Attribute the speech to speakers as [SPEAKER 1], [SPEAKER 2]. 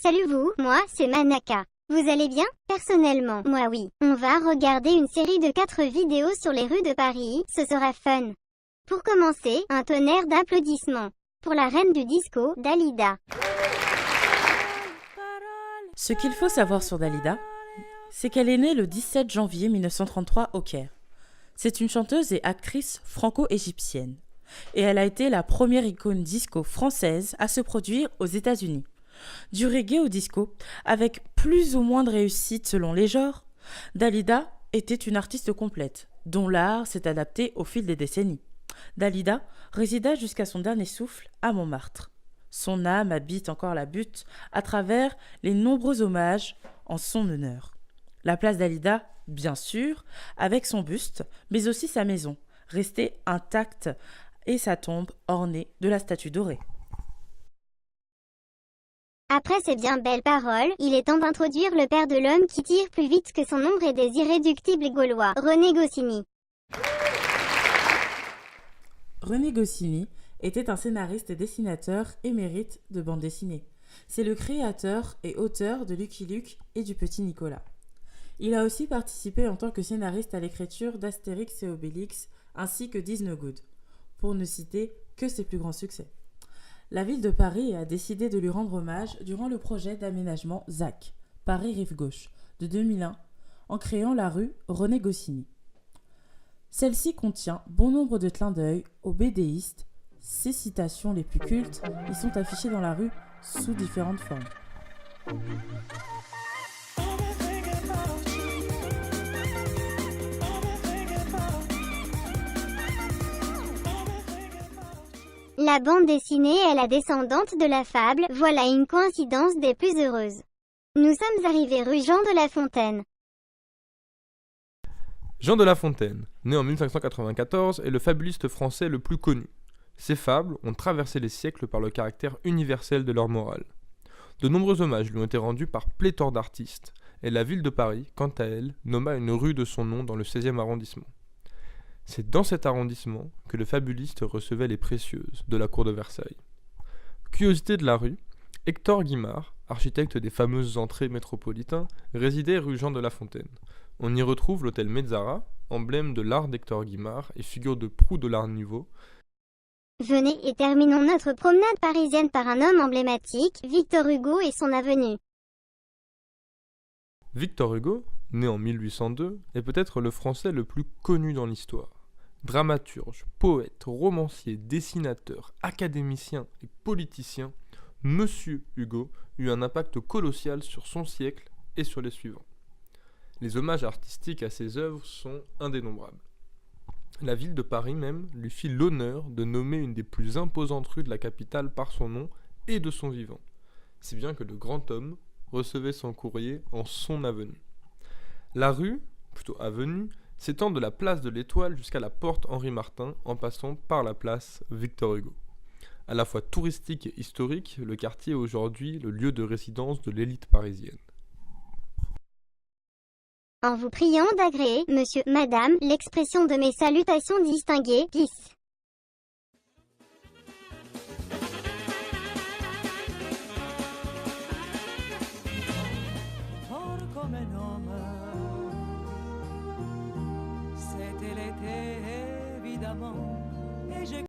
[SPEAKER 1] Salut vous, moi, c'est Manaka. Vous allez bien? Personnellement, moi oui. On va regarder une série de 4 vidéos sur les rues de Paris, ce sera fun. Pour commencer, un tonnerre d'applaudissements. Pour la reine du disco, Dalida.
[SPEAKER 2] Ce qu'il faut savoir sur Dalida, c'est qu'elle est née le 17 janvier 1933 au Caire. C'est une chanteuse et actrice franco-égyptienne. Et elle a été la première icône disco française à se produire aux États-Unis. Du reggae au disco, avec plus ou moins de réussite selon les genres, Dalida était une artiste complète, dont l'art s'est adapté au fil des décennies. Dalida résida jusqu'à son dernier souffle à Montmartre. Son âme habite encore la butte à travers les nombreux hommages en son honneur. La place Dalida, bien sûr, avec son buste, mais aussi sa maison, restée intacte, et sa tombe ornée de la statue dorée.
[SPEAKER 1] Après ces bien belles paroles, il est temps d'introduire le père de l'homme qui tire plus vite que son ombre et des irréductibles Gaulois, René Goscinny.
[SPEAKER 2] René Goscinny était un scénariste et dessinateur émérite de bande dessinée. C'est le créateur et auteur de Lucky Luke et du Petit Nicolas. Il a aussi participé en tant que scénariste à l'écriture d'Astérix et Obélix ainsi que Disney Good, pour ne citer que ses plus grands succès. La ville de Paris a décidé de lui rendre hommage durant le projet d'aménagement ZAC, Paris Rive Gauche, de 2001, en créant la rue René Goscinny. Celle-ci contient bon nombre de clins d'œil aux BDistes. Ses citations les plus cultes y sont affichées dans la rue sous différentes formes.
[SPEAKER 1] La bande dessinée est la descendante de la fable, voilà une coïncidence des plus heureuses. Nous sommes arrivés rue Jean de La Fontaine.
[SPEAKER 3] Jean de La Fontaine, né en 1594, est le fabuliste français le plus connu. Ses fables ont traversé les siècles par le caractère universel de leur morale. De nombreux hommages lui ont été rendus par pléthore d'artistes, et la ville de Paris, quant à elle, nomma une rue de son nom dans le 16e arrondissement. C'est dans cet arrondissement que le fabuliste recevait les précieuses de la cour de Versailles. Curiosité de la rue, Hector Guimard, architecte des fameuses entrées métropolitains, résidait rue Jean de La Fontaine. On y retrouve l'hôtel Mezzara, emblème de l'art d'Hector Guimard et figure de proue de l'art nouveau.
[SPEAKER 1] Venez et terminons notre promenade parisienne par un homme emblématique, Victor Hugo et son avenue.
[SPEAKER 3] Victor Hugo, né en 1802, est peut-être le Français le plus connu dans l'histoire. Dramaturge, poète, romancier, dessinateur, académicien et politicien, Monsieur Hugo eut un impact colossal sur son siècle et sur les suivants. Les hommages artistiques à ses œuvres sont indénombrables. La ville de Paris même lui fit l'honneur de nommer une des plus imposantes rues de la capitale par son nom et de son vivant, si bien que le grand homme recevait son courrier en son avenue. La rue, plutôt avenue, s'étend de la place de l'Étoile jusqu'à la porte Henri-Martin en passant par la place Victor Hugo. À la fois touristique et historique, le quartier est aujourd'hui le lieu de résidence de l'élite parisienne.
[SPEAKER 1] En vous priant d'agréer, monsieur, madame, l'expression de mes salutations distinguées, peace.